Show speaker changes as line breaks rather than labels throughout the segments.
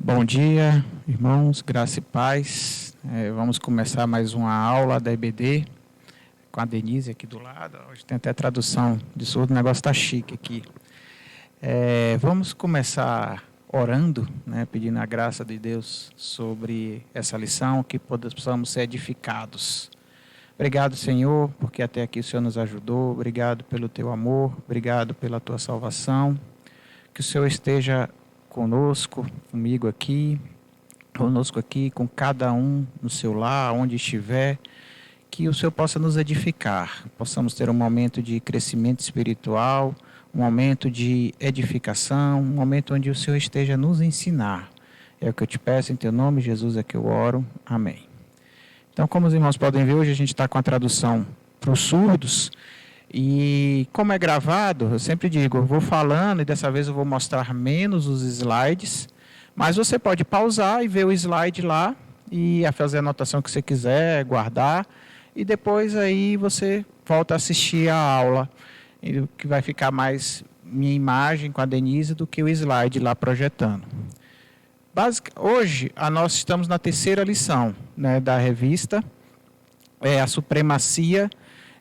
Bom dia, irmãos, graça e paz. Vamos começar mais uma aula da EBD com a Denise aqui do lado. Hoje tem até tradução de surdo, o negócio está chique aqui. Vamos começar orando, pedindo a graça de Deus sobre essa lição, que possamos ser edificados. Obrigado, Senhor, porque até aqui o Senhor nos ajudou. Obrigado pelo teu amor, obrigado pela tua salvação. Que o Senhor esteja comigo aqui, conosco aqui, com cada um no seu lar, onde estiver, que o Senhor possa nos edificar, possamos ter um momento de crescimento espiritual, um momento de edificação, um momento onde o Senhor esteja a nos ensinar. É o que eu te peço, em teu nome, Jesus, é que eu oro. Amém. Então, como os irmãos podem ver, hoje a gente está com a tradução para os surdos. E como é gravado, eu sempre digo, eu vou falando e dessa vez eu vou mostrar menos os slides, mas você pode pausar e ver o slide lá e fazer a anotação que você quiser, guardar, e depois aí você volta a assistir a aula, que vai ficar mais minha imagem com a Denise do que o slide lá projetando. Hoje nós estamos na terceira lição da revista, a supremacia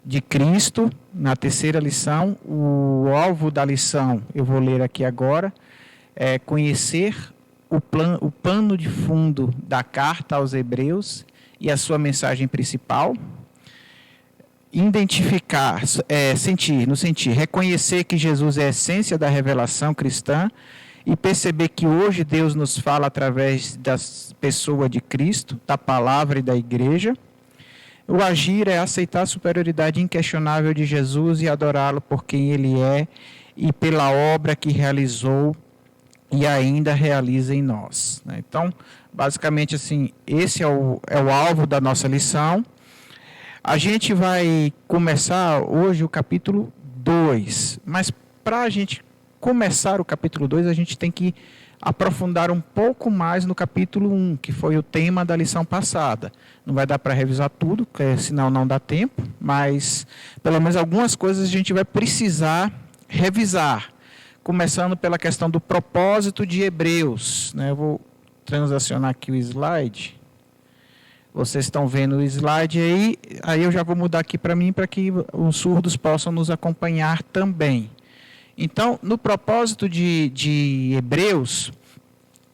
de Cristo, na terceira lição. O alvo da lição, eu vou ler aqui agora, é conhecer o pano de fundo da carta aos Hebreus e a sua mensagem principal. Identificar, reconhecer que Jesus é a essência da revelação cristã e perceber que hoje Deus nos fala através da pessoa de Cristo, da palavra e da igreja. O agir é aceitar a superioridade inquestionável de Jesus e adorá-lo por quem ele é e pela obra que realizou e ainda realiza em nós. Então, basicamente, assim, esse é o alvo da nossa lição. A gente vai começar hoje o capítulo 2, mas para a gente começar o capítulo 2, a gente tem que aprofundar um pouco mais no capítulo 1, que foi o tema da lição passada. Não vai dar para revisar tudo, porque senão não dá tempo, mas pelo menos algumas coisas a gente vai precisar revisar, começando pela questão do propósito de Hebreus. Eu vou transacionar aqui o slide. Vocês estão vendo o slide aí eu já vou mudar aqui para mim, para que os surdos possam nos acompanhar também. Então, no propósito de Hebreus,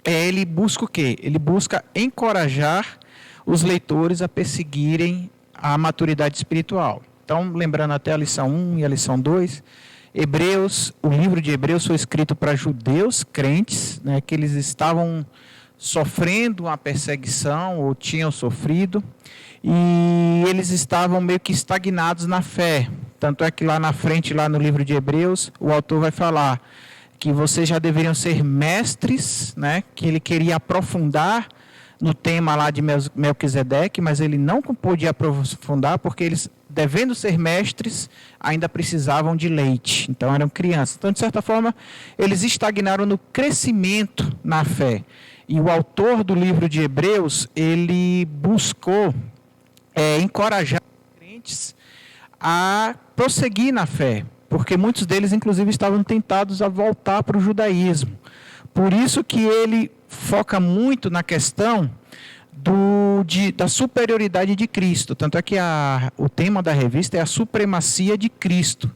ele busca o quê? Ele busca encorajar os leitores a perseguirem a maturidade espiritual. Então, lembrando até a lição 1 e a lição 2, o livro de Hebreus foi escrito para judeus crentes, que eles estavam sofrendo uma perseguição ou tinham sofrido, e eles estavam meio que estagnados na fé. Tanto é que lá na frente, lá no livro de Hebreus, o autor vai falar que vocês já deveriam ser mestres, que ele queria aprofundar no tema lá de Melquisedeque, mas ele não podia aprofundar porque eles, devendo ser mestres, ainda precisavam de leite. Então eram crianças. Então, de certa forma, eles estagnaram no crescimento na fé. E o autor do livro de Hebreus, ele buscou encorajar os crentes a prosseguir na fé, porque muitos deles, inclusive, estavam tentados a voltar para o judaísmo. Por isso que ele foca muito na questão da superioridade de Cristo. Tanto é que o tema da revista é a supremacia de Cristo,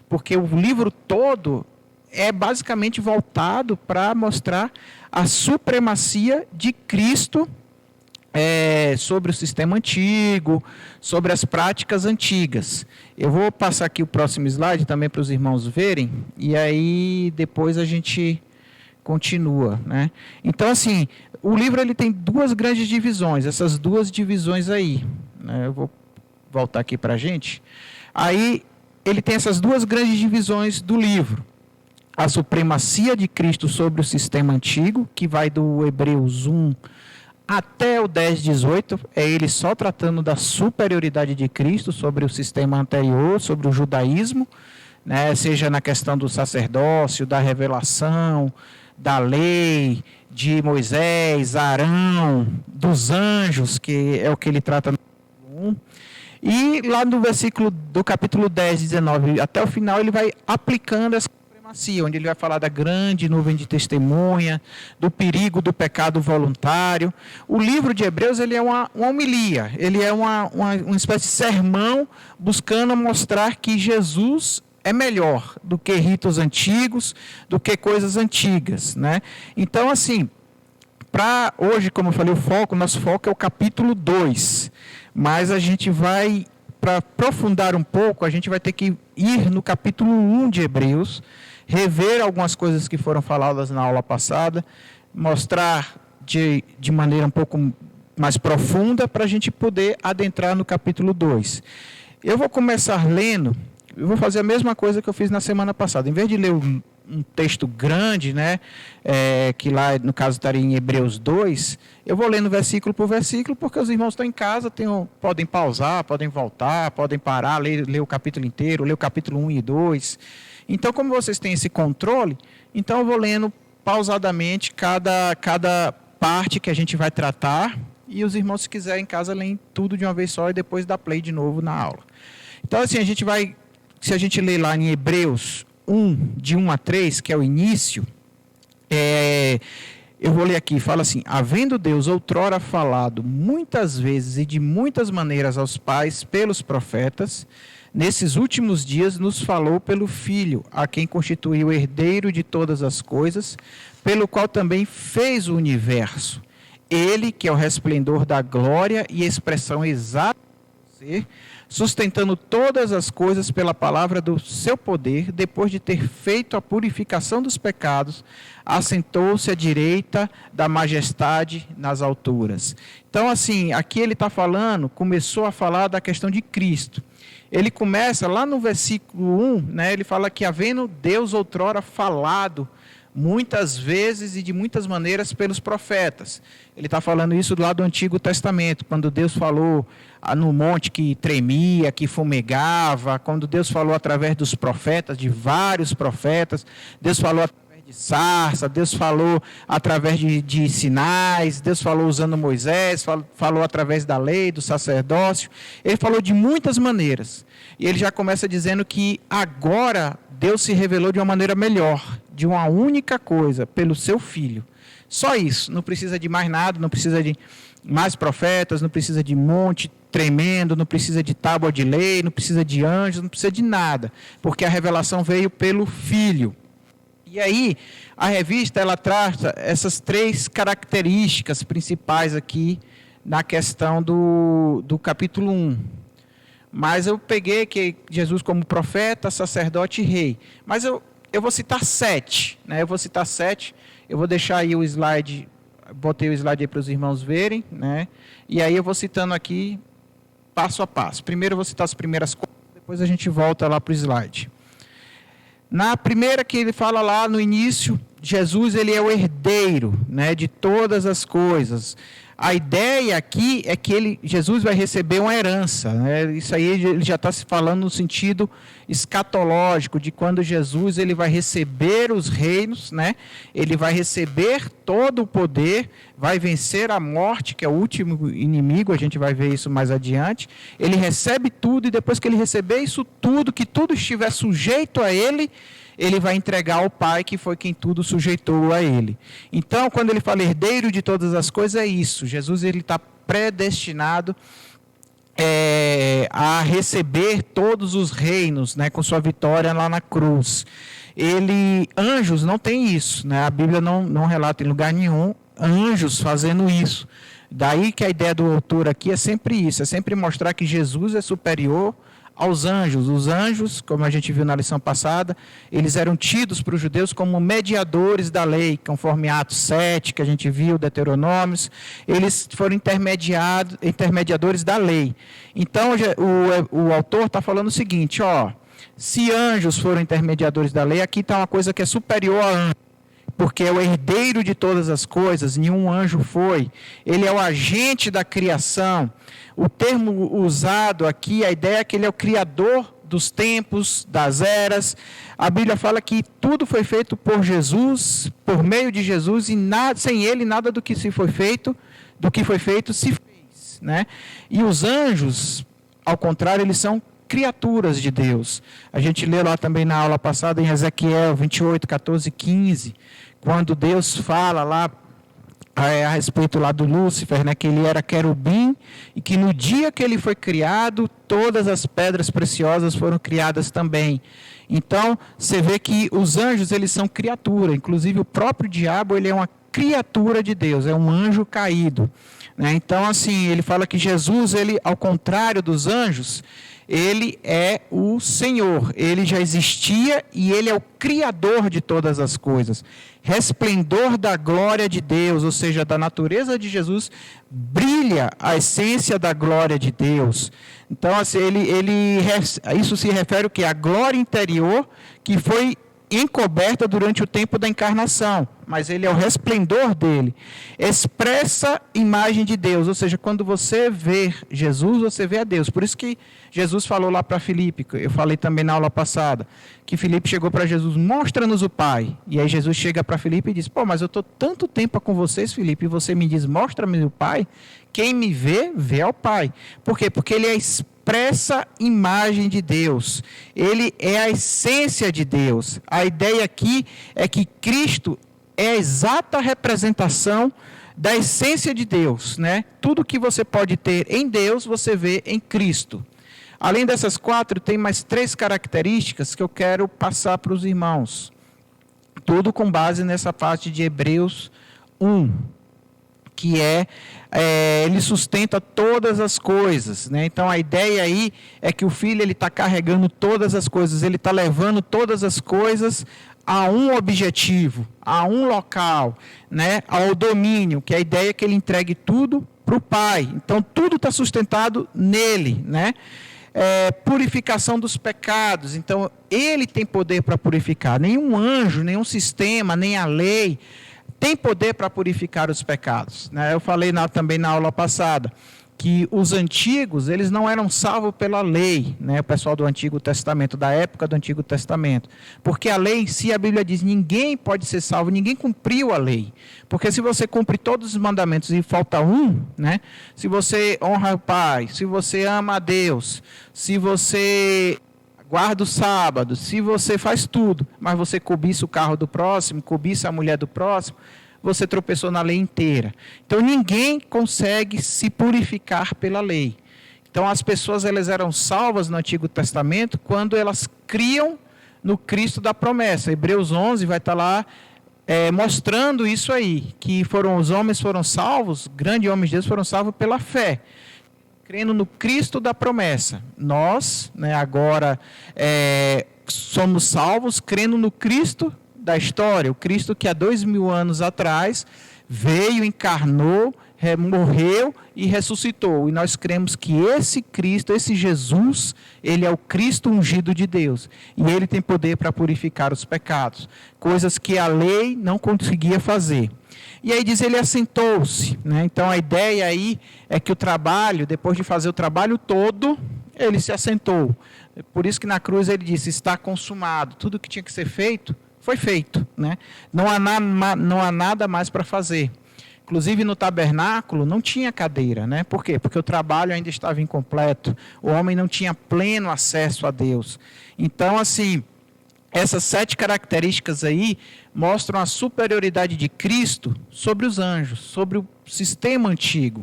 porque o livro todo é basicamente voltado para mostrar a supremacia de Cristo sobre o sistema antigo, sobre as práticas antigas. Eu vou passar aqui o próximo slide também para os irmãos verem, e aí depois a gente continua. Então, assim, o livro ele tem duas grandes divisões, essas duas divisões aí. Eu vou voltar aqui para a gente. Aí, ele tem essas duas grandes divisões do livro. A supremacia de Cristo sobre o sistema antigo, que vai do Hebreus 1 até o 10:18, é ele só tratando da superioridade de Cristo sobre o sistema anterior, sobre o judaísmo, seja na questão do sacerdócio, da revelação, da lei, de Moisés, Arão, dos anjos, que é o que ele trata no capítulo 1. E lá no versículo do capítulo 10, 19, até o final, ele vai aplicando essa supremacia supremacia, onde ele vai falar da grande nuvem de testemunha, do perigo do pecado voluntário. O livro de Hebreus ele é uma homilia, ele é uma espécie de sermão buscando mostrar que Jesus é melhor do que ritos antigos, do que coisas antigas, né? Então, assim, para hoje, como eu falei, nosso foco é o capítulo 2, mas a gente vai, para aprofundar um pouco, a gente vai ter que ir no capítulo 1 de Hebreus, rever algumas coisas que foram faladas na aula passada, mostrar de maneira um pouco mais profunda, para a gente poder adentrar no capítulo 2. Eu vou começar lendo. Eu vou fazer a mesma coisa que eu fiz na semana passada. Em vez de ler um texto grande, né, que lá, no caso, estaria em Hebreus 2, eu vou lendo versículo por versículo, porque os irmãos estão em casa, podem pausar, podem voltar, podem parar, ler o capítulo inteiro, ler o capítulo 1 e 2. Então, como vocês têm esse controle, então eu vou lendo pausadamente cada parte que a gente vai tratar, e os irmãos, se quiserem, em casa, leem tudo de uma vez só e depois dá play de novo na aula. Então, assim, se a gente ler lá em Hebreus 1, de 1 a 3, que é o início, eu vou ler aqui, fala assim: havendo Deus outrora falado muitas vezes e de muitas maneiras aos pais pelos profetas, nesses últimos dias nos falou pelo Filho, a quem constituiu herdeiro de todas as coisas, pelo qual também fez o universo. Ele, que é o resplendor da glória e expressão exata do ser, sustentando todas as coisas pela palavra do seu poder, depois de ter feito a purificação dos pecados, assentou-se à direita da majestade nas alturas. Então, assim, aqui ele está começou a falar da questão de Cristo. Ele começa lá no versículo 1, né, ele fala que havendo Deus outrora falado muitas vezes e de muitas maneiras pelos profetas. Ele está falando isso lá do Antigo Testamento, quando Deus falou no monte que tremia, que fumegava, quando Deus falou através dos profetas, de vários profetas, Deus falou através de sarça, Deus falou através de sinais, Deus falou usando Moisés, falou através da lei, do sacerdócio, ele falou de muitas maneiras. E ele já começa dizendo que agora Deus se revelou de uma maneira melhor, de uma única coisa, pelo seu Filho. Só isso, não precisa de mais nada, não precisa de mais profetas, não precisa de monte tremendo, não precisa de tábua de lei, não precisa de anjos, não precisa de nada, porque a revelação veio pelo Filho. E aí, a revista, ela traz essas 3 características principais aqui na questão do capítulo 1. Mas eu peguei que Jesus como profeta, sacerdote e rei. Mas eu vou citar 7, né? Eu vou deixar aí o slide, botei o slide aí para os irmãos verem, né? E aí eu vou citando aqui passo a passo. Primeiro eu vou citar as primeiras coisas, depois a gente volta lá para o slide. Na primeira que ele fala lá no início, Jesus ele é o herdeiro, né, de todas as coisas. A ideia aqui é que Jesus vai receber uma herança, né? Isso aí ele já está se falando no sentido escatológico, de quando Jesus ele vai receber os reinos, né? Ele vai receber todo o poder, vai vencer a morte, que é o último inimigo, a gente vai ver isso mais adiante. Ele recebe tudo, e depois que ele receber isso tudo, que tudo estiver sujeito a ele, ele vai entregar ao Pai, que foi quem tudo sujeitou a ele. Então, quando ele fala herdeiro de todas as coisas, é isso. Jesus está predestinado a receber todos os reinos, né, com sua vitória lá na cruz. Anjos não tem isso, né? A Bíblia não relata em lugar nenhum anjos fazendo isso. Daí que a ideia do autor aqui é sempre isso, é sempre mostrar que Jesus é superior aos anjos. Os anjos, como a gente viu na lição passada, eles eram tidos para os judeus como mediadores da lei, conforme Atos 7, que a gente viu, Deuteronômios, eles foram intermediadores da lei. Então, o autor está falando o seguinte, se anjos foram intermediadores da lei, aqui está uma coisa que é superior a anjos, porque é o herdeiro de todas as coisas, nenhum anjo foi, ele é o agente da criação. O termo usado aqui, a ideia é que ele é o criador dos tempos, das eras. A Bíblia fala que tudo foi feito por Jesus, por meio de Jesus, e sem ele nada do que foi feito se fez, né? E os anjos, ao contrário, eles são criaturas de Deus. A gente lê lá também na aula passada em Ezequiel 28, 14 e 15, quando Deus fala lá a respeito lá do Lúcifer, né, que ele era querubim e que no dia que ele foi criado, todas as pedras preciosas foram criadas também. Então, você vê que os anjos, eles são criatura, inclusive o próprio diabo, ele é uma criatura de Deus, é um anjo caído, né? Então, assim, ele fala que Jesus, ele, ao contrário dos anjos, ele é o Senhor, ele já existia e ele é o Criador de todas as coisas. Resplendor da glória de Deus, ou seja, da natureza de Jesus, brilha a essência da glória de Deus. Então, assim, isso se refere ao quê? A glória interior que foi encoberta durante o tempo da encarnação, mas ele é o resplendor dele, expressa imagem de Deus, ou seja, quando você vê Jesus, você vê a Deus. Por isso que Jesus falou lá para Filipe, eu falei também na aula passada, que Filipe chegou para Jesus, mostra-nos o Pai, e aí Jesus chega para Filipe e diz, mas eu estou tanto tempo com vocês, Filipe, e você me diz, mostra-me o Pai, quem me vê, vê ao Pai. Por quê? Porque ele é expressa imagem de Deus, ele é a essência de Deus. A ideia aqui é que Cristo é a exata representação da essência de Deus, né? Tudo que você pode ter em Deus, você vê em Cristo. Além dessas 4, tem mais 3 características que eu quero passar para os irmãos. Tudo com base nessa parte de Hebreus 1, que ele sustenta todas as coisas, né? Então a ideia aí é que o Filho ele está carregando todas as coisas, ele está levando todas as coisas a um objetivo, a um local, né? Ao domínio, que a ideia é que ele entregue tudo para o Pai. Então tudo está sustentado nele, né? Purificação dos pecados, então ele tem poder para purificar. Nenhum anjo, nenhum sistema, nem a lei tem poder para purificar os pecados, né? Eu falei também na aula passada que os antigos, eles não eram salvos pela lei, né? O pessoal do Antigo Testamento, da época do Antigo Testamento, porque a lei em si, a Bíblia diz, ninguém pode ser salvo, ninguém cumpriu a lei, porque se você cumpre todos os mandamentos e falta um, né? Se você honra o Pai, se você ama a Deus, se você guarda o sábado, se você faz tudo, mas você cobiça o carro do próximo, cobiça a mulher do próximo, você tropeçou na lei inteira. Então ninguém consegue se purificar pela lei. Então as pessoas elas eram salvas no Antigo Testamento quando elas criam no Cristo da promessa. Hebreus 11 vai estar lá mostrando isso aí, que os homens foram salvos, grandes homens de Deus foram salvos pela fé, crendo no Cristo da promessa. Nós, né, agora somos salvos crendo no Cristo da história, o Cristo que há 2000 anos atrás veio, encarnou, morreu e ressuscitou. E nós cremos que esse Cristo, esse Jesus, ele é o Cristo ungido de Deus. E ele tem poder para purificar os pecados, coisas que a lei não conseguia fazer. E aí diz, ele assentou-se, né? Então a ideia aí é que o trabalho, depois de fazer o trabalho todo, ele se assentou. Por isso que na cruz ele disse, está consumado. Tudo que tinha que ser feito, foi feito, né? Não há nada mais para fazer. Inclusive no tabernáculo não tinha cadeira, né? Por quê? Porque o trabalho ainda estava incompleto. O homem não tinha pleno acesso a Deus. Então, assim, essas 7 características aí mostram a superioridade de Cristo sobre os anjos, sobre o sistema antigo.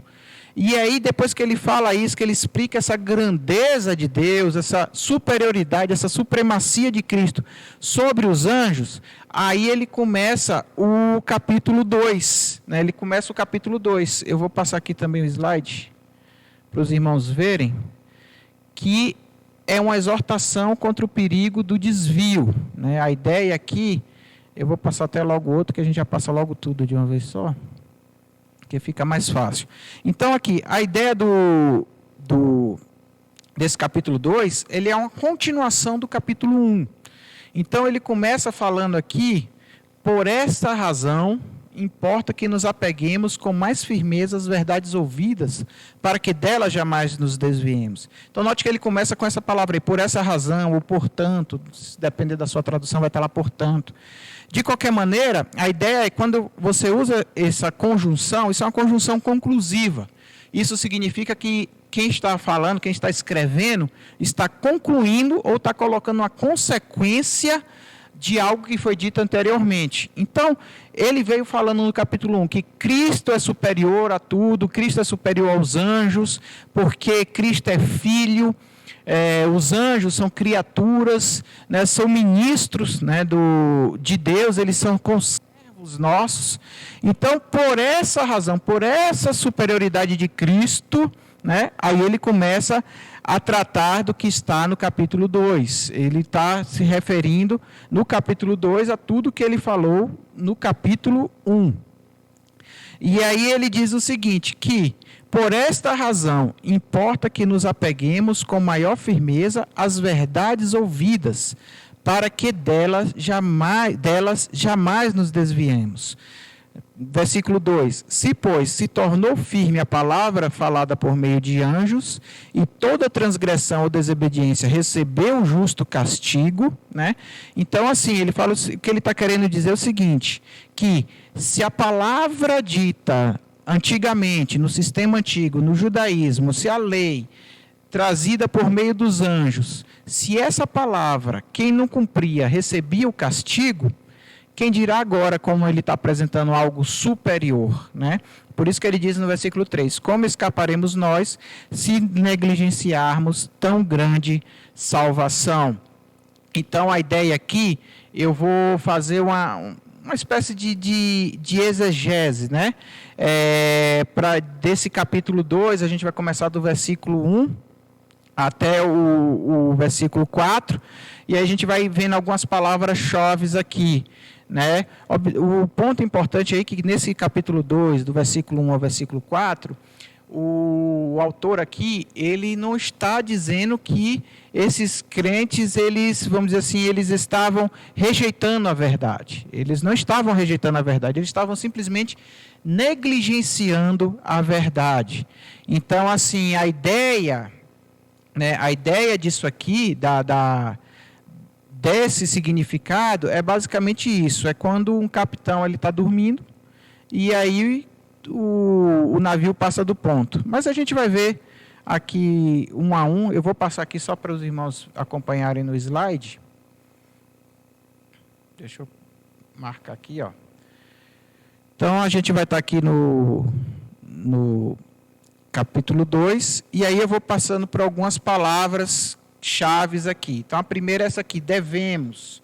E aí, depois que ele fala isso, que ele explica essa grandeza de Deus, essa superioridade, essa supremacia de Cristo sobre os anjos, aí ele começa o capítulo 2. Né? Ele começa o capítulo 2. Eu vou passar aqui também o slide, para os irmãos verem, que é uma exortação contra o perigo do desvio. Né? A ideia aqui, eu vou passar até logo outro, que a gente já passa logo tudo de uma vez só, que fica mais fácil. Então aqui, a ideia desse capítulo 2, ele é uma continuação do capítulo 1. Então ele começa falando aqui, por essa razão, importa que nos apeguemos com mais firmeza às verdades ouvidas, para que delas jamais nos desviemos. Então note que ele começa com essa palavra aí, por essa razão, ou portanto, se depender da sua tradução, vai estar lá portanto. De qualquer maneira, a ideia é que quando você usa essa conjunção, isso é uma conjunção conclusiva. Isso significa que quem está falando, quem está escrevendo, está concluindo ou está colocando uma consequência de algo que foi dito anteriormente. Então, ele veio falando no capítulo 1 que Cristo é superior a tudo, Cristo é superior aos anjos, porque Cristo é filho, os anjos são criaturas, né, são ministros, né, de Deus, eles são conservos nossos. Então, por essa razão, por essa superioridade de Cristo, né, aí ele começa a tratar do que está no capítulo 2. Ele está se referindo no capítulo 2 a tudo que ele falou no capítulo 1. E aí ele diz o seguinte, que por esta razão importa que nos apeguemos com maior firmeza às verdades ouvidas, para que delas jamais nos desviemos. Versículo 2: Se, pois, se tornou firme a palavra falada por meio de anjos, e toda transgressão ou desobediência recebeu o justo castigo, né? Então, assim, ele fala, o que ele está querendo dizer é o seguinte, que se a palavra dita antigamente, no sistema antigo, no judaísmo, se a lei trazida por meio dos anjos, se essa palavra, quem não cumpria, recebia o castigo, quem dirá agora como ele está apresentando algo superior, né? Por isso que ele diz no versículo 3, como escaparemos nós se negligenciarmos tão grande salvação? Então, a ideia aqui, eu vou fazer uma espécie de exegese, né? Desse capítulo 2, a gente vai começar do versículo 1 até o versículo 4, e aí a gente vai vendo algumas palavras-chave aqui, né? O ponto importante aí é que nesse capítulo 2, do versículo 1 ao versículo 4, o autor aqui, ele não está dizendo que esses crentes, eles, vamos dizer assim, eles estavam rejeitando a verdade. Eles não estavam rejeitando a verdade, eles estavam simplesmente negligenciando a verdade. Então, assim, a ideia, né, disso aqui, desse significado, é basicamente isso. É quando um capitão está dormindo e aí o navio passa do ponto. Mas a gente vai ver aqui um a um. Eu vou passar aqui só para os irmãos acompanharem no slide. Deixa eu marcar aqui, ó. Então, a gente vai estar aqui no capítulo 2, e aí eu vou passando por algumas palavras chaves aqui. Então, a primeira é essa aqui, devemos,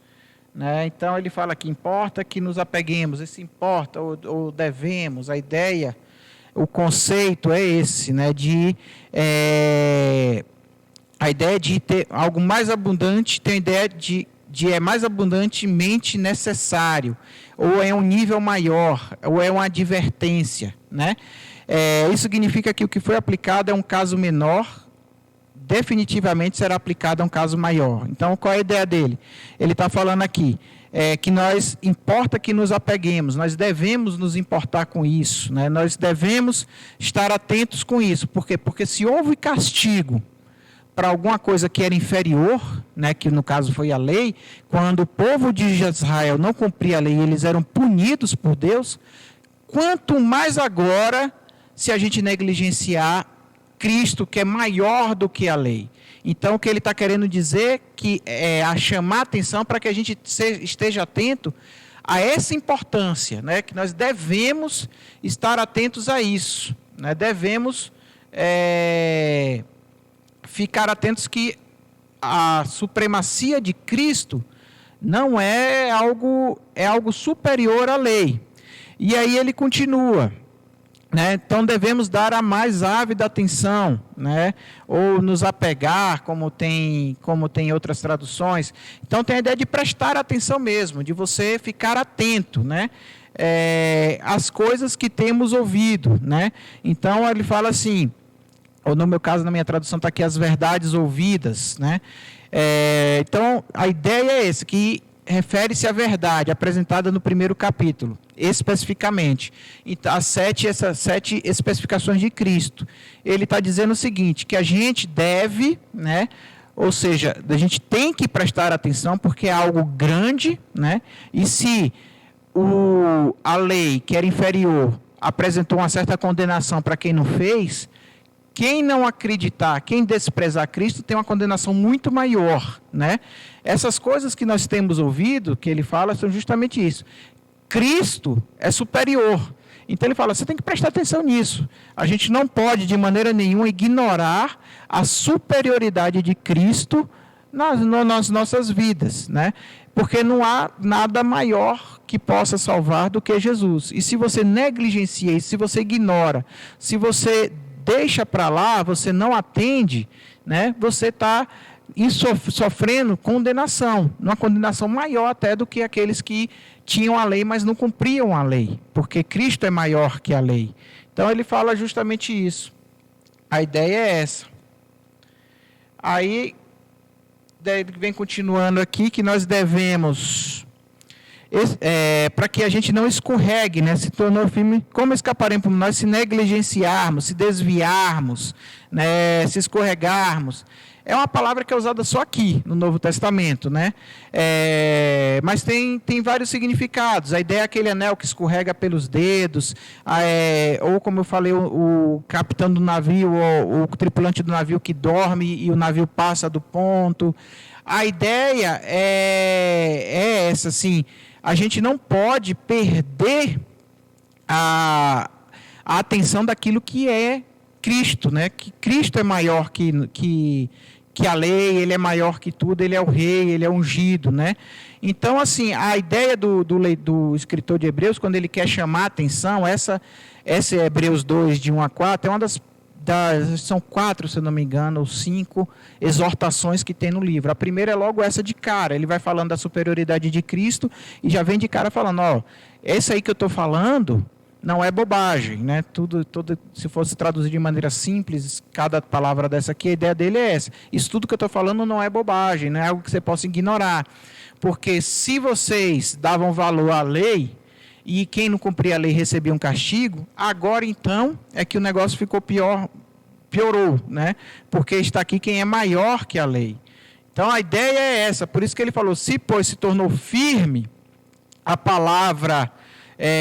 né? Então, ele fala que importa que nos apeguemos, esse importa ou devemos, a ideia, o conceito é esse, né? A ideia de ter algo mais abundante, tem a ideia de é mais abundantemente necessário, ou é um nível maior, ou é uma advertência, né? Isso significa que o que foi aplicado é um caso menor, definitivamente será aplicado a um caso maior. Então, qual é a ideia dele? Ele está falando aqui, que importa que nos apeguemos, nós devemos nos importar com isso, né? Nós devemos estar atentos com isso. Por quê? Porque se houve castigo para alguma coisa que era inferior, né, que no caso foi a lei, quando o povo de Israel não cumpria a lei, eles eram punidos por Deus, quanto mais agora, se a gente negligenciar Cristo, que é maior do que a lei. Então, o que ele está querendo dizer que a chamar a atenção para que a gente esteja atento a essa importância, né, que nós devemos estar atentos a isso, né, devemos ficar atentos que a supremacia de Cristo não é algo superior à lei. E aí ele continua, né? Então devemos dar a mais ávida atenção, né? Ou nos apegar, como tem outras traduções. Então tem a ideia de prestar atenção mesmo, de você ficar atento, né? Às coisas que temos ouvido, né? Então ele fala assim, ou no meu caso, na minha tradução está aqui as verdades ouvidas, né? Então a ideia é essa, que refere-se à verdade apresentada no primeiro capítulo, especificamente. Então, essas sete especificações de Cristo. Ele está dizendo o seguinte, que a gente deve, né, ou seja, a gente tem que prestar atenção porque é algo grande, né, e se a lei, que era inferior, apresentou uma certa condenação para quem não fez, quem não acreditar, quem desprezar Cristo tem uma condenação muito maior, né? Essas coisas que nós temos ouvido, que ele fala, são justamente isso. Cristo é superior. Então ele fala, você tem que prestar atenção nisso. A gente não pode, de maneira nenhuma, ignorar a superioridade de Cristo nas nossas vidas, né? Porque não há nada maior que possa salvar do que Jesus. E se você negligencia isso, se você ignora, se você deixa para lá, você não atende, né? Você está sofrendo condenação, uma condenação maior até do que aqueles que tinham a lei, mas não cumpriam a lei, porque Cristo é maior que a lei. Então ele fala justamente isso. A ideia é essa. Aí vem continuando aqui que nós devemos, para que a gente não escorregue, né, se tornou firme, como escaparemos nós se negligenciarmos, se desviarmos, né, se escorregarmos. É uma palavra que é usada só aqui, no Novo Testamento, né? Mas tem vários significados. A ideia é aquele anel que escorrega pelos dedos, ou como eu falei, o capitão do navio, ou o tripulante do navio que dorme e o navio passa do ponto. A ideia é essa, assim, a gente não pode perder a atenção daquilo que é Cristo, né? Que Cristo é maior que a lei, ele é maior que tudo, ele é o rei, ele é ungido, né? Então, assim, a ideia do escritor de Hebreus, quando ele quer chamar a atenção, essa é Hebreus 2, de 1 a 4, é uma são 4, se eu não me engano, ou 5 exortações que tem no livro. A primeira é logo essa de cara, ele vai falando da superioridade de Cristo e já vem de cara falando, esse aí que eu estou falando não é bobagem, né? Tudo, se fosse traduzir de maneira simples, cada palavra dessa aqui, a ideia dele é essa. Isso tudo que eu estou falando não é bobagem, não é algo que você possa ignorar. Porque se vocês davam valor à lei, e quem não cumpria a lei recebia um castigo, agora então é que o negócio ficou piorou, né? Porque está aqui quem é maior que a lei. Então a ideia é essa, por isso que ele falou, pois se tornou firme a palavra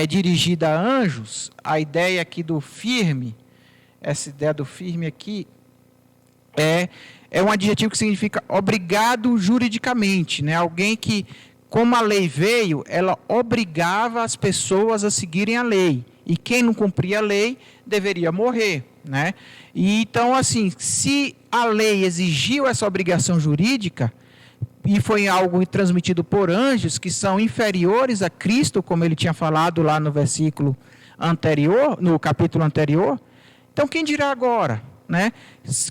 dirigida a anjos, a ideia aqui do firme, essa ideia do firme aqui, é um adjetivo que significa obrigado juridicamente, né? Alguém que, como a lei veio, ela obrigava as pessoas a seguirem a lei, e quem não cumpria a lei deveria morrer, né? E então, assim, se a lei exigiu essa obrigação jurídica, e foi algo transmitido por anjos que são inferiores a Cristo, como ele tinha falado lá no versículo anterior, no capítulo anterior. Então, quem dirá agora, né?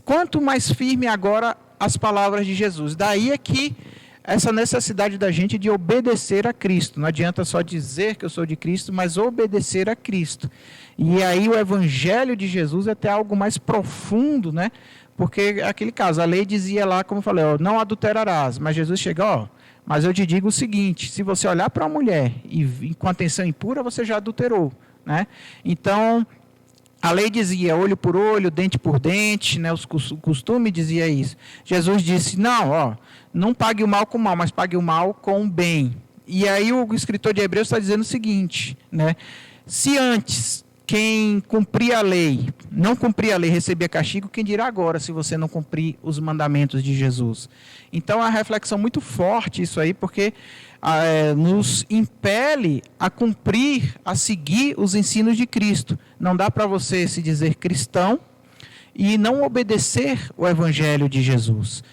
Quanto mais firme agora as palavras de Jesus. Daí é que essa necessidade da gente de obedecer a Cristo. Não adianta só dizer que eu sou de Cristo, mas obedecer a Cristo. E aí o evangelho de Jesus é até algo mais profundo, né? Porque aquele caso, a lei dizia lá, como eu falei, não adulterarás, mas Jesus chega, mas eu te digo o seguinte, se você olhar para uma mulher e com atenção impura, você já adulterou, né? Então, a lei dizia olho por olho, dente por dente, né? O costume dizia isso. Jesus disse, não pague o mal com o mal, mas pague o mal com o bem. E aí o escritor de Hebreus está dizendo o seguinte, né? Se antes quem cumpria a lei, não cumpria a lei, recebia castigo, quem dirá agora se você não cumprir os mandamentos de Jesus? Então, é uma reflexão muito forte isso aí, porque nos impele a cumprir, a seguir os ensinos de Cristo. Não dá para você se dizer cristão e não obedecer o evangelho de Jesus.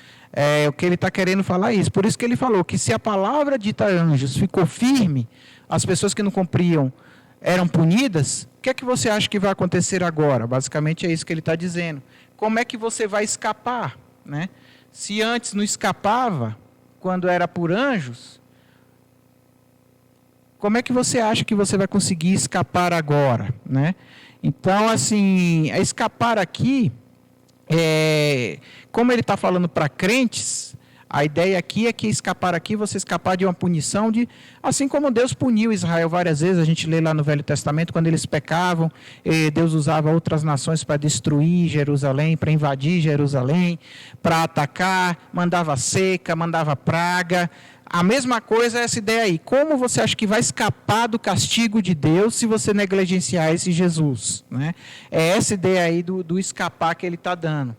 O que ele está querendo falar é isso. Por isso que ele falou que se a palavra dita a anjos ficou firme, as pessoas que não cumpriam eram punidas, o que é que você acha que vai acontecer agora? Basicamente é isso que ele está dizendo. Como é que você vai escapar, né? Se antes não escapava, quando era por anjos, como é que você acha que você vai conseguir escapar agora, né? Então, assim, escapar aqui, como ele está falando para crentes, a ideia aqui é que escapar aqui, você escapar de uma punição, assim como Deus puniu Israel várias vezes, a gente lê lá no Velho Testamento, quando eles pecavam, Deus usava outras nações para destruir Jerusalém, para invadir Jerusalém, para atacar, mandava seca, mandava praga. A mesma coisa é essa ideia aí. Como você acha que vai escapar do castigo de Deus se você negligenciar esse Jesus? Né? É essa ideia aí do escapar que ele está dando.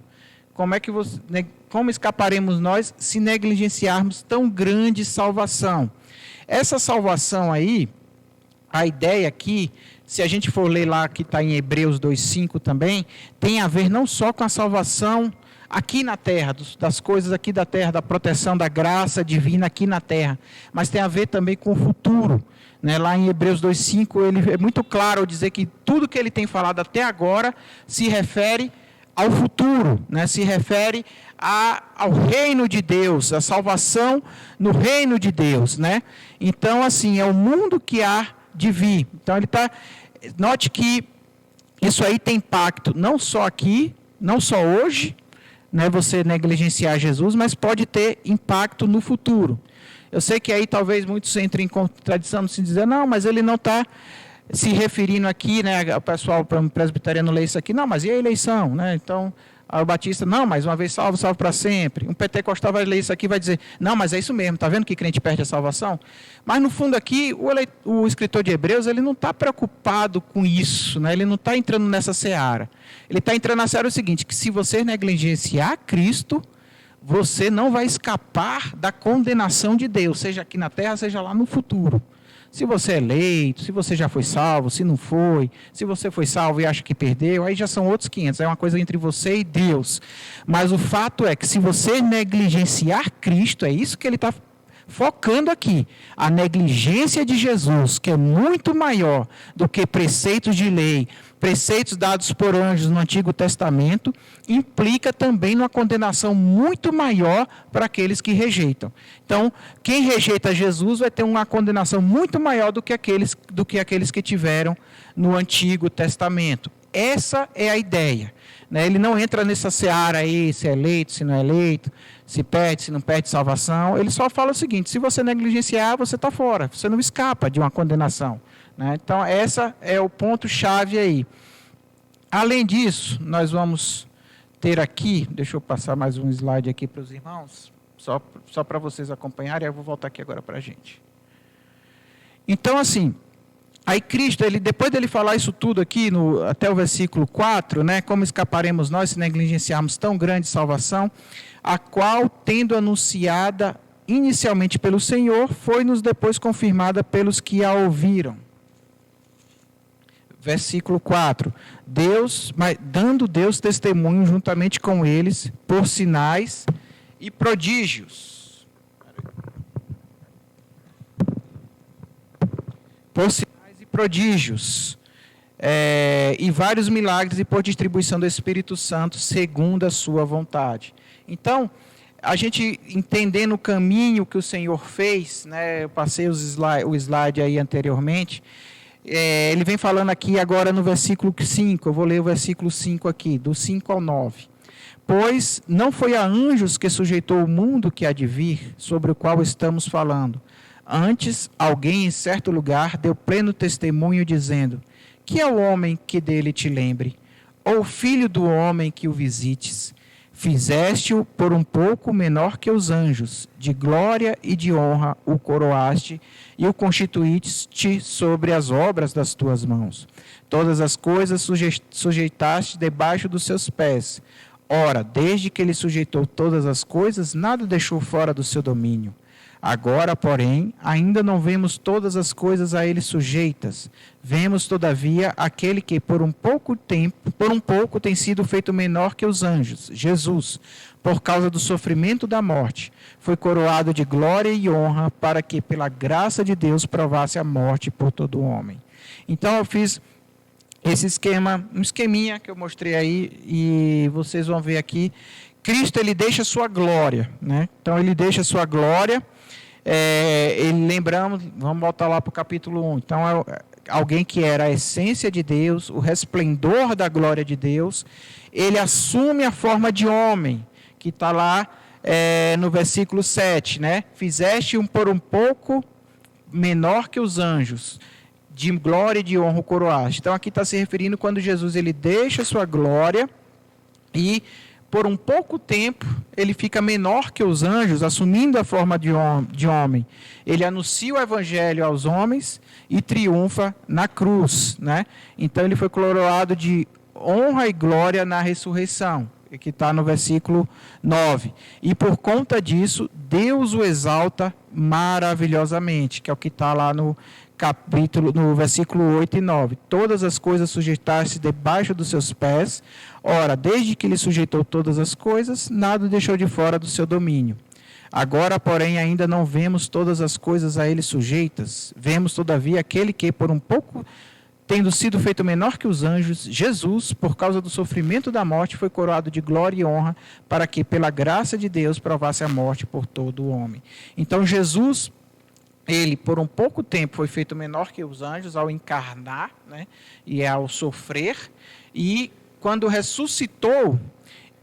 Como escaparemos nós se negligenciarmos tão grande salvação? Essa salvação aí, a ideia aqui, se a gente for ler lá que está em Hebreus 2,5 também, tem a ver não só com a salvação aqui na terra, das coisas aqui da terra, da proteção, da graça divina aqui na terra, mas tem a ver também com o futuro. Né? Lá em Hebreus 2,5, ele é muito claro ao dizer que tudo que ele tem falado até agora se refere ao futuro, né? Se refere ao reino de Deus, a salvação no reino de Deus. Né? Então, assim, é o mundo que há de vir. Então, note que isso aí tem impacto não só aqui, não só hoje, né, você negligenciar Jesus, mas pode ter impacto no futuro. Eu sei que aí talvez muitos entrem em contradição, se dizer, não, mas ele não está se referindo aqui, né, o pessoal presbiteriano lê isso aqui, não, mas e a eleição? Né? Então, o Batista, não, mas uma vez salvo, salvo para sempre. Um pentecostal vai ler isso aqui e vai dizer, não, mas é isso mesmo, está vendo que crente perde a salvação? Mas no fundo aqui, o escritor de Hebreus, ele não está preocupado com isso, né? Ele não está entrando nessa seara. Ele está entrando na seara o seguinte, que se você negligenciar Cristo, você não vai escapar da condenação de Deus, seja aqui na terra, seja lá no futuro. Se você é eleito, se você já foi salvo, se não foi, se você foi salvo e acha que perdeu, aí já são outros 500, é uma coisa entre você e Deus. Mas o fato é que se você negligenciar Cristo, é isso que ele está focando aqui, a negligência de Jesus, que é muito maior do que preceitos de lei, preceitos dados por anjos no Antigo Testamento, implica também uma condenação muito maior para aqueles que rejeitam. Então, quem rejeita Jesus vai ter uma condenação muito maior do que aqueles que tiveram no Antigo Testamento. Essa é a ideia. Né? Ele não entra nessa seara aí, se é eleito, se não é eleito, se perde, se não perde salvação. Ele só fala o seguinte, se você negligenciar, você está fora, você não escapa de uma condenação. Né? Então, esse é o ponto-chave aí. Além disso, nós vamos ter aqui, deixa eu passar mais um slide aqui para os irmãos, só para vocês acompanharem, eu vou voltar aqui agora para a gente. Então, assim, aí Cristo, depois dele falar isso tudo aqui, até o versículo 4, né, como escaparemos nós se negligenciarmos tão grande salvação, a qual, tendo anunciada inicialmente pelo Senhor, foi-nos depois confirmada pelos que a ouviram. Versículo 4, dando Deus testemunho juntamente com eles, por sinais e prodígios. Por sinais e prodígios. E vários milagres e por distribuição do Espírito Santo, segundo a sua vontade. Então, a gente entendendo o caminho que o Senhor fez, né, eu passei o slide aí anteriormente, ele vem falando aqui agora no versículo 5, eu vou ler o versículo 5 aqui, do 5 ao 9. Pois não foi a anjos que sujeitou o mundo que há de vir, sobre o qual estamos falando. Antes, alguém em certo lugar deu pleno testemunho, dizendo, que é o homem que dele te lembre, ou o filho do homem que o visites. Fizeste-o por um pouco menor que os anjos, de glória e de honra o coroaste e o constituíste sobre as obras das tuas mãos. Todas as coisas sujeitaste debaixo dos seus pés. Ora, desde que ele sujeitou todas as coisas, nada deixou fora do seu domínio. Agora, porém, ainda não vemos todas as coisas a ele sujeitas. Vemos, todavia, aquele que por um pouco tem sido feito menor que os anjos, Jesus, por causa do sofrimento da morte, foi coroado de glória e honra para que, pela graça de Deus, provasse a morte por todo homem. Então, eu fiz esse esquema, um esqueminha que eu mostrei aí, e vocês vão ver aqui. Cristo, ele deixa sua glória, né? Então, ele deixa sua glória. Lembramos, vamos voltar lá para o capítulo 1. Então, alguém que era a essência de Deus, o resplendor da glória de Deus, ele assume a forma de homem, que está lá no versículo 7, né? Fizeste-o por um pouco menor que os anjos, de glória e de honra o coroaste. Então, aqui está se referindo quando Jesus ele deixa sua glória e por um pouco tempo, ele fica menor que os anjos, assumindo a forma de homem. Ele anuncia o evangelho aos homens e triunfa na cruz, né? Então ele foi coroado de honra e glória na ressurreição, que está no versículo 9. E por conta disso, Deus o exalta maravilhosamente, que é o que está lá no versículo 8 e 9. Todas as coisas sujeitaram-se debaixo dos seus pés. Ora, desde que ele sujeitou todas as coisas, nada deixou de fora do seu domínio. Agora, porém, ainda não vemos todas as coisas a ele sujeitas. Vemos, todavia, aquele que, por um pouco, tendo sido feito menor que os anjos, Jesus, por causa do sofrimento da morte, foi coroado de glória e honra, para que, pela graça de Deus, provasse a morte por todo o homem. Então, Jesus, ele, por um pouco tempo, foi feito menor que os anjos ao encarnar, né, e ao sofrer, e quando ressuscitou,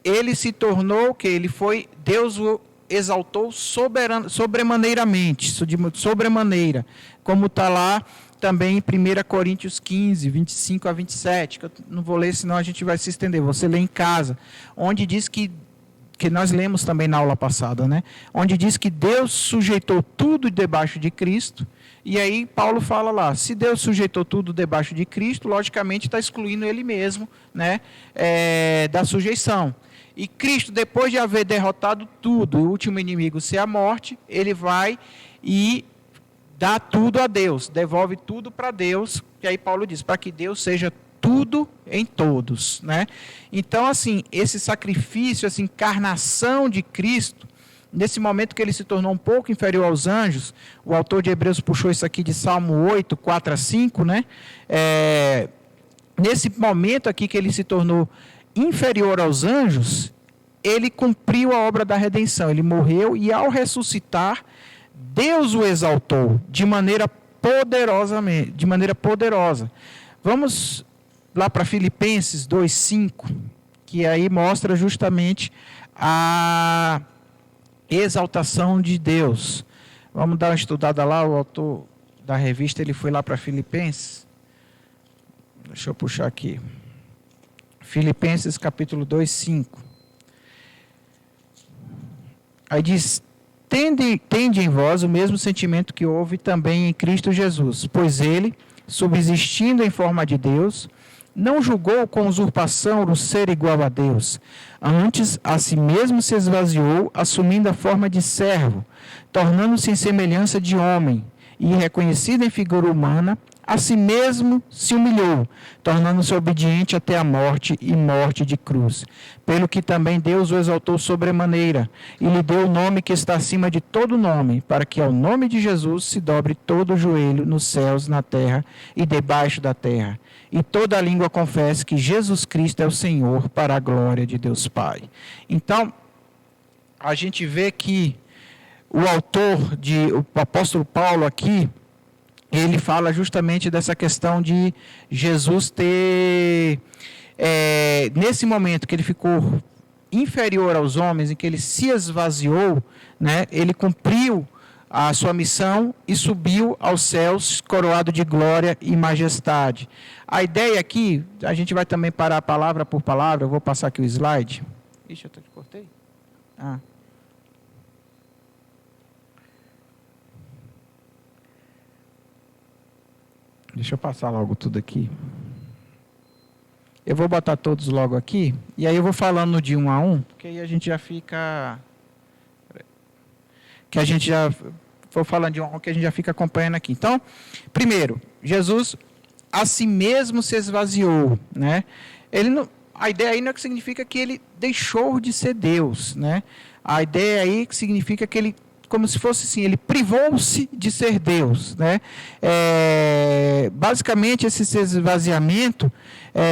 ele se tornou que ele foi, Deus o exaltou sobremaneiramente, sobremaneira, como está lá também em 1 Coríntios 15, 25 a 27, que eu não vou ler, senão a gente vai se estender, você lê em casa, onde diz que nós lemos também na aula passada, né? Onde diz que Deus sujeitou tudo debaixo de Cristo, e aí Paulo fala lá, se Deus sujeitou tudo debaixo de Cristo, logicamente está excluindo ele mesmo, né? Da sujeição. E Cristo, depois de haver derrotado tudo, o último inimigo ser a morte, ele vai e dá tudo a Deus, devolve tudo para Deus, e aí Paulo diz, para que Deus seja tudo em todos, né? Então, assim, esse sacrifício, essa encarnação de Cristo, nesse momento que ele se tornou um pouco inferior aos anjos, o autor de Hebreus puxou isso aqui de Salmo 8, 4 a 5, né? Nesse momento aqui que ele se tornou inferior aos anjos, ele cumpriu a obra da redenção, ele morreu e ao ressuscitar, Deus o exaltou de maneira poderosa. Vamos lá para Filipenses 2:5, que aí mostra justamente a exaltação de Deus. Vamos dar uma estudada lá, o autor da revista, ele foi lá para Filipenses. Deixa eu puxar aqui. Filipenses capítulo 2:5. Aí diz: Tende em vós o mesmo sentimento que houve também em Cristo Jesus, pois ele, subsistindo em forma de Deus, não julgou com usurpação o ser igual a Deus. Antes, a si mesmo se esvaziou, assumindo a forma de servo, tornando-se em semelhança de homem, e reconhecido em figura humana, a si mesmo se humilhou, tornando-se obediente até a morte e morte de cruz. Pelo que também Deus o exaltou sobremaneira, e lhe deu o nome que está acima de todo nome, para que ao nome de Jesus se dobre todo o joelho nos céus, na terra e debaixo da terra, e toda a língua confesse que Jesus Cristo é o Senhor, para a glória de Deus Pai. Então, a gente vê que o apóstolo Paulo aqui, ele fala justamente dessa questão de Jesus ter, nesse momento que ele ficou inferior aos homens, em que ele se esvaziou, né, ele cumpriu a sua missão e subiu aos céus, coroado de glória e majestade. A ideia aqui, a gente vai também parar palavra por palavra, eu vou passar aqui o slide. Ixi, eu te cortei? Deixa eu passar logo tudo aqui. Eu vou botar todos logo aqui, e aí eu vou falando de um a um, porque aí a gente já fica... Vou falando de um a um, que a gente já fica acompanhando aqui. Então, primeiro, Jesus a si mesmo se esvaziou, né? A ideia aí não é que significa que ele deixou de ser Deus, né? A ideia aí que significa que ele, como se fosse assim, ele privou-se de ser Deus, né? Basicamente, esse esvaziamento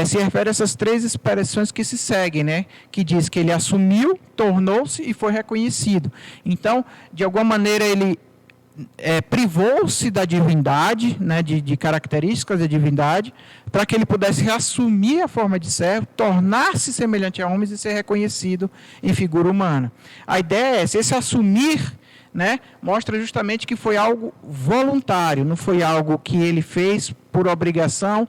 se refere a essas três expressões que se seguem, né? Que diz que ele assumiu, tornou-se e foi reconhecido. Então, de alguma maneira, ele privou-se da divindade, né? de características da divindade, para que ele pudesse reassumir a forma de servo, tornar-se semelhante a homens e ser reconhecido em figura humana. A ideia é esse assumir, né, mostra justamente que foi algo voluntário, não foi algo que ele fez por obrigação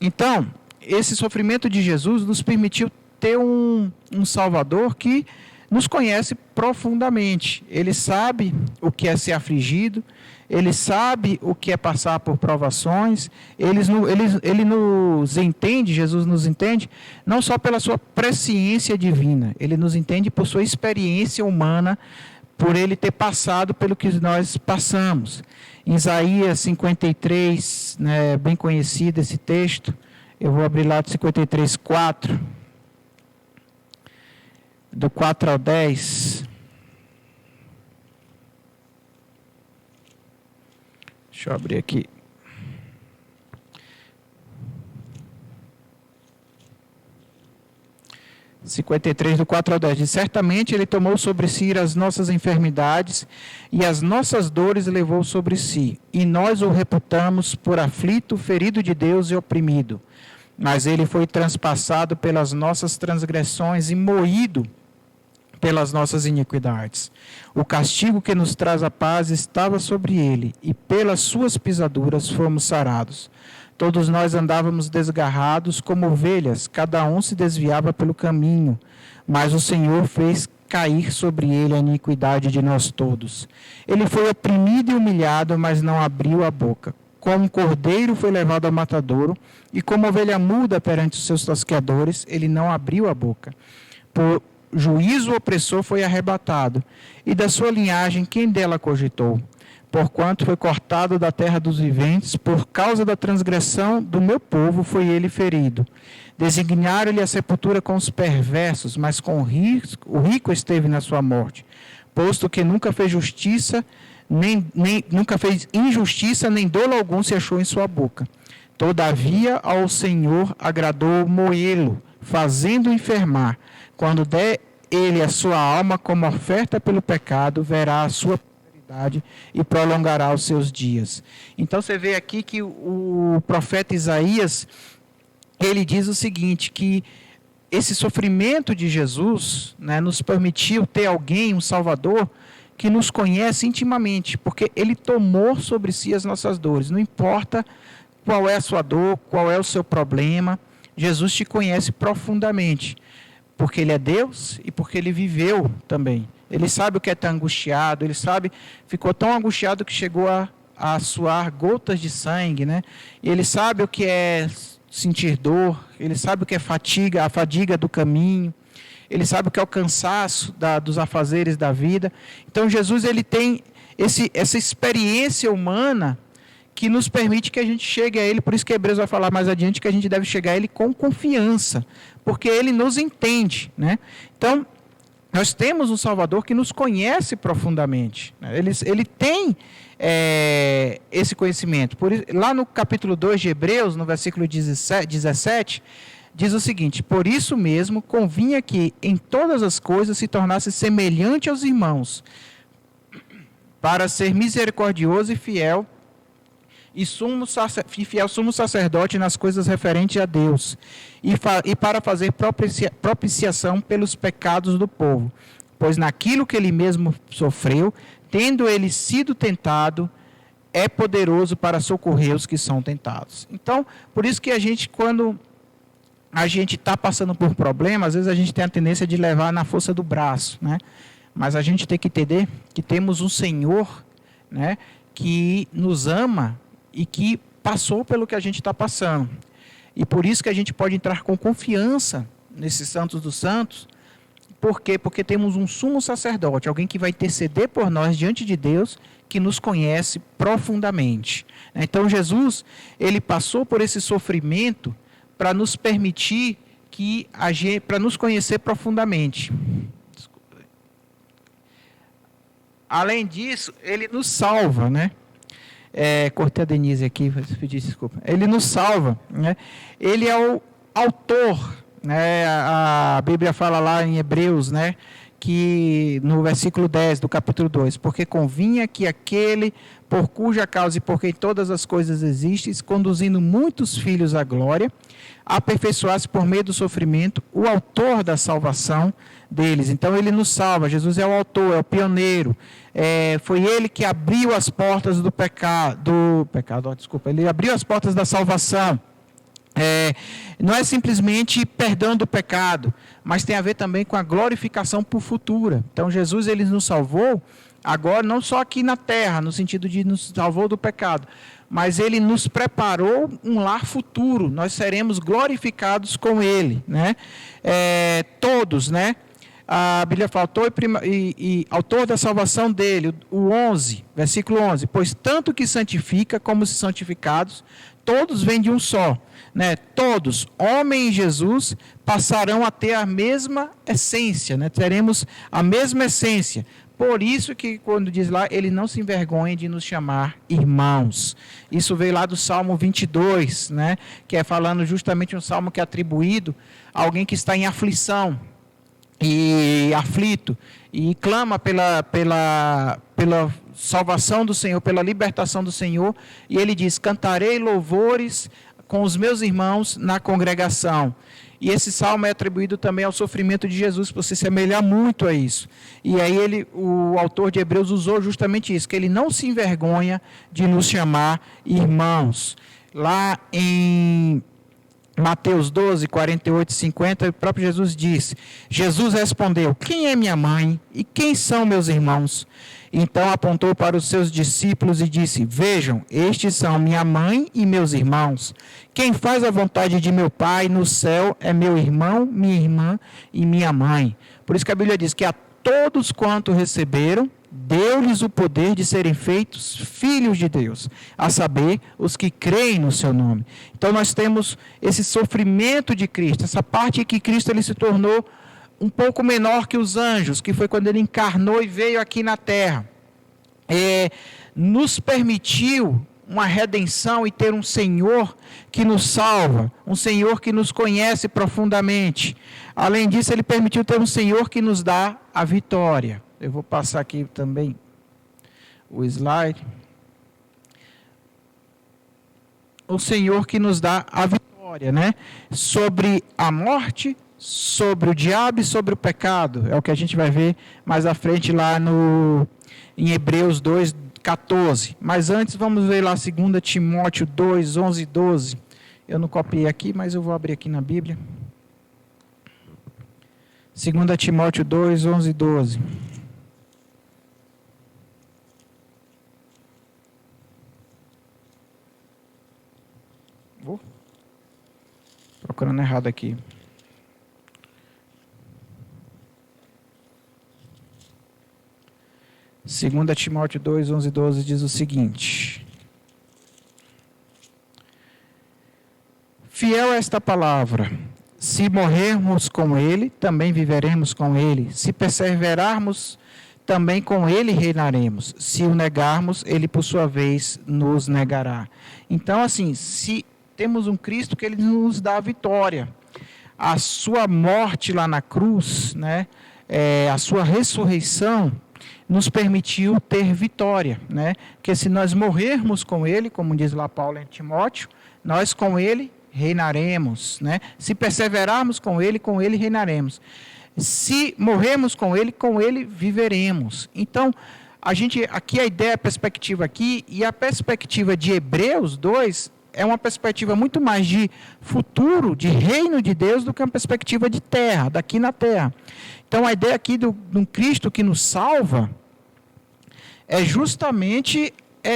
Então, esse sofrimento de Jesus nos permitiu ter um Salvador que nos conhece profundamente. Ele sabe o que é ser afligido, ele sabe o que é passar por provações, ele nos entende, Jesus nos entende, não só pela sua presciência divina, ele nos entende por sua experiência humana, por ele ter passado pelo que nós passamos. Em Isaías 53, né, bem conhecido esse texto, eu vou abrir lá do 53, 4, do 4 ao 10. Deixa eu abrir aqui. (53) 53, do 4 ao 10. Diz: certamente ele tomou sobre si as nossas enfermidades e as nossas dores levou sobre si. E nós o reputamos por aflito, ferido de Deus e oprimido. Mas ele foi transpassado pelas nossas transgressões e moído pelas nossas iniquidades. O castigo que nos traz a paz estava sobre ele, e pelas suas pisaduras fomos sarados. Todos nós andávamos desgarrados como ovelhas, cada um se desviava pelo caminho, mas o Senhor fez cair sobre ele a iniquidade de nós todos. Ele foi oprimido e humilhado, mas não abriu a boca. Como cordeiro foi levado ao matadouro, e como ovelha muda perante os seus tosqueadores, ele não abriu a boca. Por juízo opressor foi arrebatado, e da sua linhagem quem dela cogitou? Porquanto foi cortado da terra dos viventes, por causa da transgressão do meu povo foi ele ferido. Designaram-lhe a sepultura com os perversos, mas com o rico esteve na sua morte, posto que nunca fez justiça, nunca fez injustiça, nem dolo algum se achou em sua boca. Todavia ao Senhor agradou moê-lo, fazendo enfermar. Quando der ele a sua alma como oferta pelo pecado, verá a sua prosperidade e prolongará os seus dias. Então você vê aqui que o profeta Isaías, ele diz o seguinte, que esse sofrimento de Jesus, né, nos permitiu ter alguém, um Salvador, que nos conhece intimamente, porque ele tomou sobre si as nossas dores. Não importa qual é a sua dor, qual é o seu problema, Jesus te conhece profundamente. Porque ele é Deus e porque ele viveu também. Ele sabe o que é estar angustiado, ele sabe, ficou tão angustiado que chegou a suar gotas de sangue, né? E ele sabe o que é sentir dor, ele sabe o que é fadiga, a fadiga do caminho, ele sabe o que é o cansaço dos afazeres da vida. Então Jesus, ele tem essa experiência humana que nos permite que a gente chegue a ele, por isso que Hebreus vai falar mais adiante que a gente deve chegar a ele com confiança, porque ele nos entende, né? Então, nós temos um Salvador que nos conhece profundamente, né? Ele tem esse conhecimento. Lá no capítulo 2 de Hebreus, no versículo 17, diz o seguinte: por isso mesmo convinha que em todas as coisas se tornasse semelhante aos irmãos, para ser misericordioso e fiel, e fiel sumo sacerdote nas coisas referentes a Deus, e para fazer propiciação pelos pecados do povo. Pois naquilo que ele mesmo sofreu, tendo ele sido tentado, é poderoso para socorrer os que são tentados. Então, por isso que a gente, quando a gente está passando por problemas, às vezes a gente tem a tendência de levar na força do braço, né? Mas a gente tem que entender que temos um Senhor, né, que nos ama e que passou pelo que a gente está passando. E por isso que a gente pode entrar com confiança nesses santos dos santos. Por quê? Porque temos um sumo sacerdote, alguém que vai interceder por nós diante de Deus, que nos conhece profundamente. Então Jesus, ele passou por esse sofrimento para nos permitir para nos conhecer profundamente. Além disso, ele nos salva, né? Cortei a Denise aqui, pedi desculpa. Ele nos salva, né? Ele é o autor, né? A Bíblia fala lá em Hebreus, né, que no versículo 10 do capítulo 2, porque convinha que aquele por cuja causa e por quem todas as coisas existem, conduzindo muitos filhos à glória, aperfeiçoasse por meio do sofrimento o autor da salvação deles. Então ele nos salva, Jesus é o autor, é o pioneiro, foi ele que abriu as portas do pecado, ele abriu as portas da salvação, não é simplesmente perdão do pecado, mas tem a ver também com a glorificação por futura. Então Jesus ele nos salvou agora não só aqui na terra, no sentido de nos salvou do pecado, mas ele nos preparou um lar futuro. Nós seremos glorificados com ele, né? Todos, né? A Bíblia fala, e autor da salvação dele, o 11, versículo 11, pois tanto que santifica como se santificados, todos vêm de um só, né? Todos, homem e Jesus, passarão a ter a mesma essência, né? Teremos a mesma essência. Por isso que quando diz lá, ele não se envergonha de nos chamar irmãos. Isso veio lá do Salmo 22, né? Que é falando justamente um salmo que é atribuído a alguém que está em aflição e aflito, e clama pela salvação do Senhor, pela libertação do Senhor, e ele diz, cantarei louvores com os meus irmãos na congregação. E esse salmo é atribuído também ao sofrimento de Jesus, por se semelhar muito a isso. E aí o autor de Hebreus usou justamente isso, que ele não se envergonha de nos chamar irmãos. Lá em Mateus 12, 48 e 50, o próprio Jesus disse, Jesus respondeu, quem é minha mãe e quem são meus irmãos? Então apontou para os seus discípulos e disse, vejam, estes são minha mãe e meus irmãos. Quem faz a vontade de meu Pai no céu é meu irmão, minha irmã e minha mãe. Por isso que a Bíblia diz que a todos quanto receberam, deu-lhes o poder de serem feitos filhos de Deus, a saber, os que creem no seu nome. Então nós temos esse sofrimento de Cristo, essa parte em que Cristo ele se tornou um pouco menor que os anjos, que foi quando ele encarnou e veio aqui na terra. Nos permitiu uma redenção e ter um Senhor que nos salva, um Senhor que nos conhece profundamente. Além disso, ele permitiu ter um Senhor que nos dá a vitória. Eu vou passar aqui também o slide. O Senhor que nos dá a vitória, né? Sobre a morte, sobre o diabo e sobre o pecado. É o que a gente vai ver mais à frente lá em Hebreus 2, 14. Mas antes vamos ver lá 2 Timóteo 2, 11 e 12. Eu não copiei aqui, mas eu vou abrir aqui na Bíblia. 2 Timóteo 2, 11 e 12. Procurando errado aqui. Segunda Timóteo 2, 11 e 12 diz o seguinte. Fiel a esta palavra, se morrermos com ele, também viveremos com ele. Se perseverarmos, também com ele reinaremos. Se o negarmos, ele por sua vez nos negará. Então, assim, se temos um Cristo que ele nos dá a vitória. A sua morte lá na cruz, né, a sua ressurreição, nos permitiu ter vitória, né? Porque se nós morrermos com ele, como diz lá Paulo em Timóteo, nós com ele reinaremos, né? Se perseverarmos com ele reinaremos. Se morrermos com ele viveremos. Então, aqui a ideia, a perspectiva aqui, e a perspectiva de Hebreus 2 é uma perspectiva muito mais de futuro, de reino de Deus, do que uma perspectiva de terra, daqui na terra. Então, a ideia aqui de um Cristo que nos salva é justamente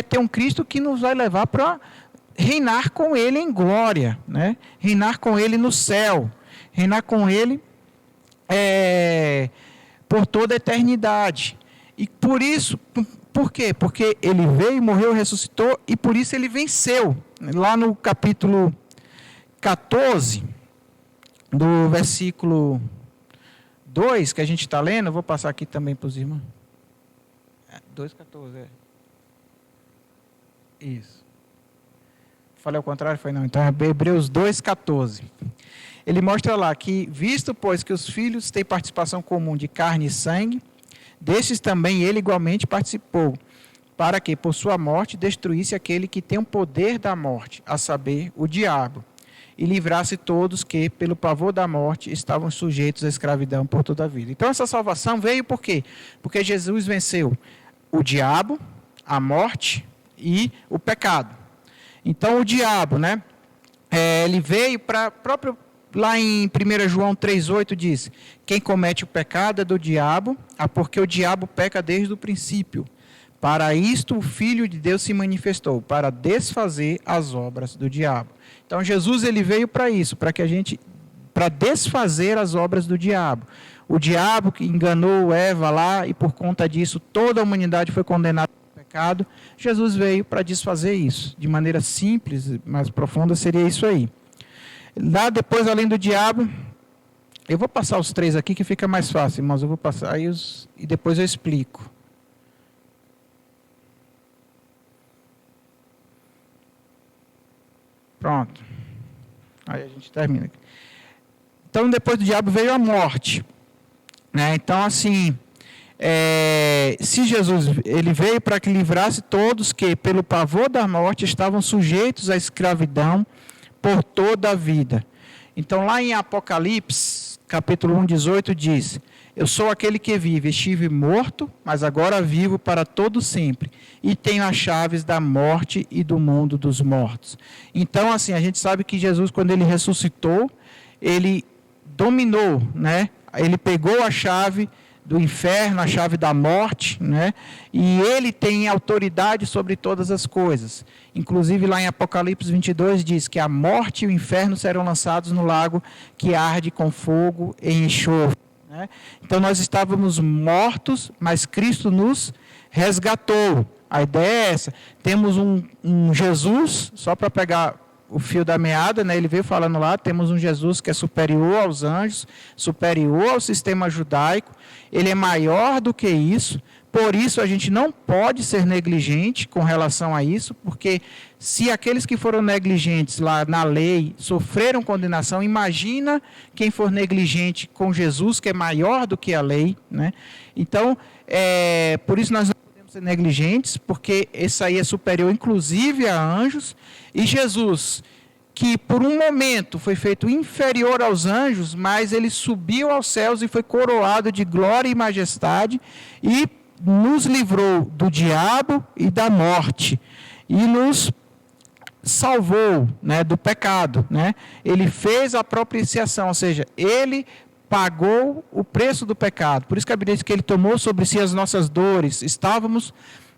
ter um Cristo que nos vai levar para reinar com ele em glória, né? Reinar com ele no céu, reinar com ele por toda a eternidade. E por isso, por quê? Porque ele veio, morreu, ressuscitou, e por isso ele venceu. Lá no capítulo 14, do versículo 2, que a gente está lendo, eu vou passar aqui também para os irmãos. 2,14, Isso. Falei ao contrário? Foi não. Então, é Hebreus 2,14. Ele mostra lá que, visto, pois, que os filhos têm participação comum de carne e sangue, destes também ele igualmente participou, para que, por sua morte, destruísse aquele que tem o poder da morte, a saber, o diabo, e livrasse todos que, pelo pavor da morte, estavam sujeitos à escravidão por toda a vida. Então, essa salvação veio por quê? Porque Jesus venceu o diabo, a morte e o pecado. Então, o diabo, né? ele veio para próprio. Lá em 1 João 3,8 diz: quem comete o pecado é do diabo, porque o diabo peca desde o princípio. Para isto o Filho de Deus se manifestou, para desfazer as obras do diabo. Então Jesus ele veio para isso, para desfazer as obras do diabo. O diabo que enganou Eva lá, e por conta disso toda a humanidade foi condenada ao pecado. Jesus veio para desfazer isso. De maneira simples, mais profunda, seria isso aí. Lá depois, além do diabo, eu vou passar os 3 aqui que fica mais fácil, irmãos. Eu vou passar aí e depois eu explico. Pronto. Aí a gente termina aqui. Então, depois do diabo veio a morte. Né? Então, assim, se Jesus ele veio para que livrasse todos que, pelo pavor da morte, estavam sujeitos à escravidão por toda a vida. Então, lá em Apocalipse, capítulo 1:18, diz: eu sou aquele que vive, estive morto, mas agora vivo para todo sempre, e tenho as chaves da morte e do mundo dos mortos. Então, assim, a gente sabe que Jesus, quando ele ressuscitou, ele dominou, né? Ele pegou a chave do inferno, a chave da morte, né? E ele tem autoridade sobre todas as coisas. Inclusive lá em Apocalipse 22 diz que a morte e o inferno serão lançados no lago que arde com fogo e enxofre. Né? Então nós estávamos mortos, mas Cristo nos resgatou. A ideia é essa. Temos um Jesus, só para pegar o fio da meada, né? Ele veio falando lá, temos um Jesus que é superior aos anjos, superior ao sistema judaico, ele é maior do que isso, por isso a gente não pode ser negligente com relação a isso, porque se aqueles que foram negligentes lá na lei sofreram condenação, imagina quem for negligente com Jesus, que é maior do que a lei, né? Então, por isso nós não podemos ser negligentes, porque esse aí é superior inclusive a anjos, e Jesus, que por um momento foi feito inferior aos anjos, mas ele subiu aos céus e foi coroado de glória e majestade, e nos livrou do diabo e da morte, e nos salvou, né, do pecado, né? Ele fez a propiciação, ou seja, ele pagou o preço do pecado. Por isso que a Bíblia diz que ele tomou sobre si as nossas dores. Estávamos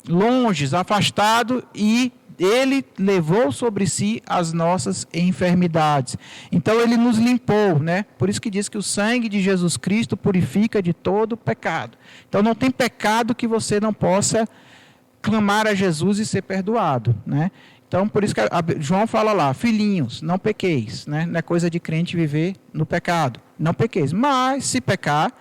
longe, afastados, e ele levou sobre si as nossas enfermidades. Então ele nos limpou, né? Por isso que diz que o sangue de Jesus Cristo purifica de todo pecado. Então não tem pecado que você não possa clamar a Jesus e ser perdoado, né? Então por isso que João fala lá: filhinhos, não pequeis, né? Não é coisa de crente viver no pecado. Não pequeis. Mas se pecar,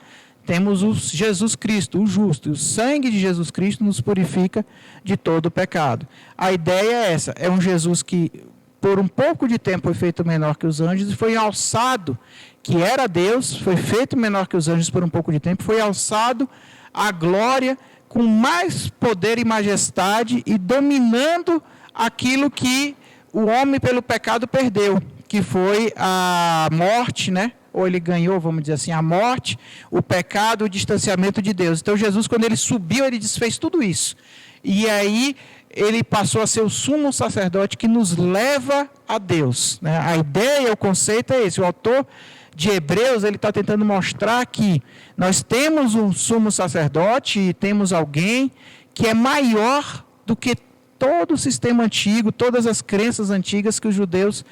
temos o Jesus Cristo, o justo. O sangue de Jesus Cristo nos purifica de todo o pecado. A ideia é essa. É um Jesus que, por um pouco de tempo, foi feito menor que os anjos e foi alçado, que era Deus, foi feito menor que os anjos por um pouco de tempo, foi alçado à glória com mais poder e majestade e dominando aquilo que o homem pelo pecado perdeu, que foi a morte, né? Ou ele ganhou, vamos dizer assim, a morte, o pecado, o distanciamento de Deus. Então Jesus, quando ele subiu, ele desfez tudo isso. E aí ele passou a ser o sumo sacerdote que nos leva a Deus, né? A ideia, o conceito é esse. O autor de Hebreus, ele está tentando mostrar que nós temos um sumo sacerdote e temos alguém que é maior do que todo o sistema antigo, todas as crenças antigas que os judeus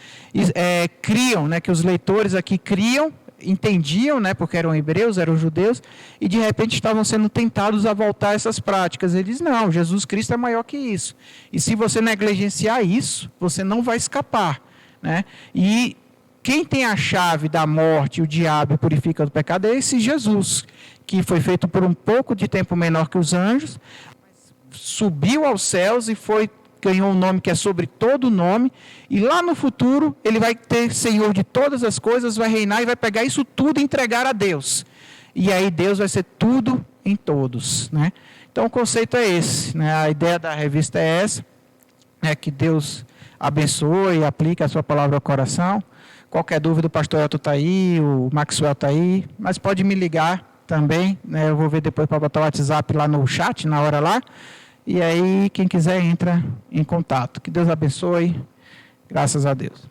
criam, né, que os leitores aqui criam, entendiam, né, porque eram hebreus, eram judeus, e de repente estavam sendo tentados a voltar a essas práticas. Ele diz: não, Jesus Cristo é maior que isso. E se você negligenciar isso, você não vai escapar, né? E quem tem a chave da morte, o diabo, e purifica do pecado, é esse Jesus, que foi feito por um pouco de tempo menor que os anjos, subiu aos céus e ganhou um nome que é sobre todo nome, e lá no futuro ele vai ter Senhor de todas as coisas, vai reinar e vai pegar isso tudo e entregar a Deus. E aí Deus vai ser tudo em todos, né? Então o conceito é esse, né? A ideia da revista é essa, né? Que Deus abençoe e aplique a sua palavra ao coração. Qualquer dúvida, o pastor Elton está aí, o Maxwell está aí, mas pode me ligar também, né? Eu vou ver depois para botar o WhatsApp lá no chat, na hora lá. E aí, quem quiser, entra em contato. Que Deus abençoe. Graças a Deus.